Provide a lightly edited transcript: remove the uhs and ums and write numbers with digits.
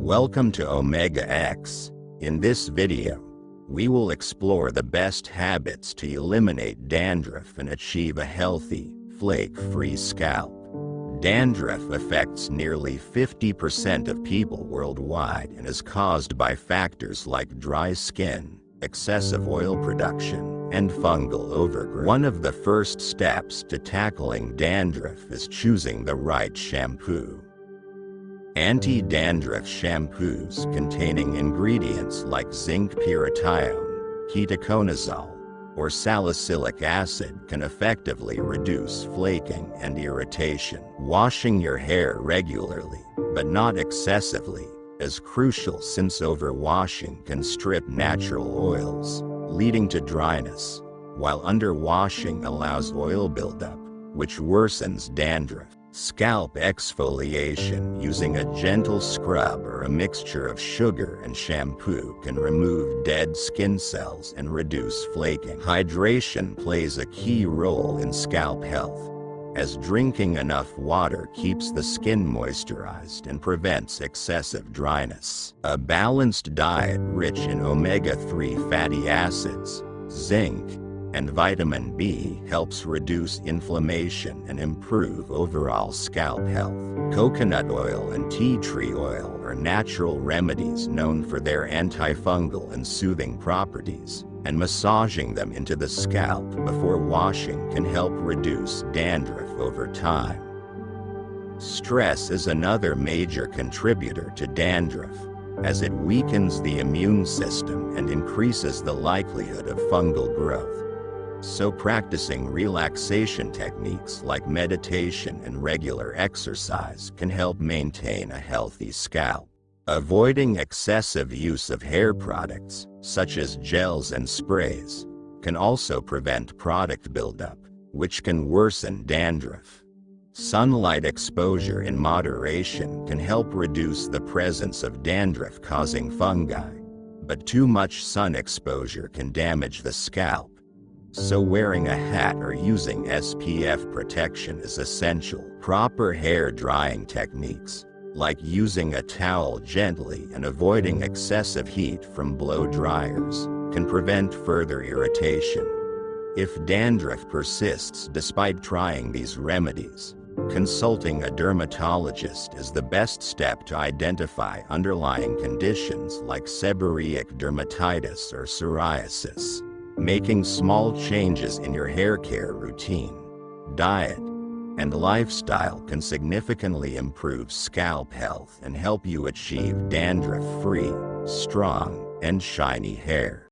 Welcome to Omega X. In this video, we will explore the best habits to eliminate dandruff and achieve a healthy, flake-free scalp. Dandruff affects nearly 50% of people worldwide and is caused by factors like dry skin, excessive oil production, and fungal overgrowth. One of the first steps to tackling dandruff is choosing the right shampoo. Anti-dandruff shampoos containing ingredients like zinc pyrithione, ketoconazole, or salicylic acid can effectively reduce flaking and irritation. Washing your hair regularly, but not excessively, is crucial since overwashing can strip natural oils, leading to dryness, while underwashing allows oil buildup, which worsens dandruff. Scalp exfoliation using a gentle scrub or a mixture of sugar and shampoo can remove dead skin cells and reduce flaking. Hydration plays a key role in scalp health, as drinking enough water keeps the skin moisturized and prevents excessive dryness. A balanced diet rich in omega-3 fatty acids, zinc, and vitamin B helps reduce inflammation and improve overall scalp health. Coconut oil and tea tree oil are natural remedies known for their antifungal and soothing properties, and massaging them into the scalp before washing can help reduce dandruff over time. Stress is another major contributor to dandruff, as it weakens the immune system and increases the likelihood of fungal growth. So practicing relaxation techniques like meditation and regular exercise can help maintain a healthy scalp. Avoiding excessive use of hair products, such as gels and sprays, can also prevent product buildup, which can worsen dandruff. Sunlight exposure in moderation can help reduce the presence of dandruff-causing fungi, but too much sun exposure can damage the scalp. So wearing a hat or using SPF protection is essential. Proper hair drying techniques, like using a towel gently and avoiding excessive heat from blow dryers, can prevent further irritation. If dandruff persists despite trying these remedies, consulting a dermatologist is the best step to identify underlying conditions like seborrheic dermatitis or psoriasis. Making small changes in your hair care routine, diet, and lifestyle can significantly improve scalp health and help you achieve dandruff-free, strong, and shiny hair.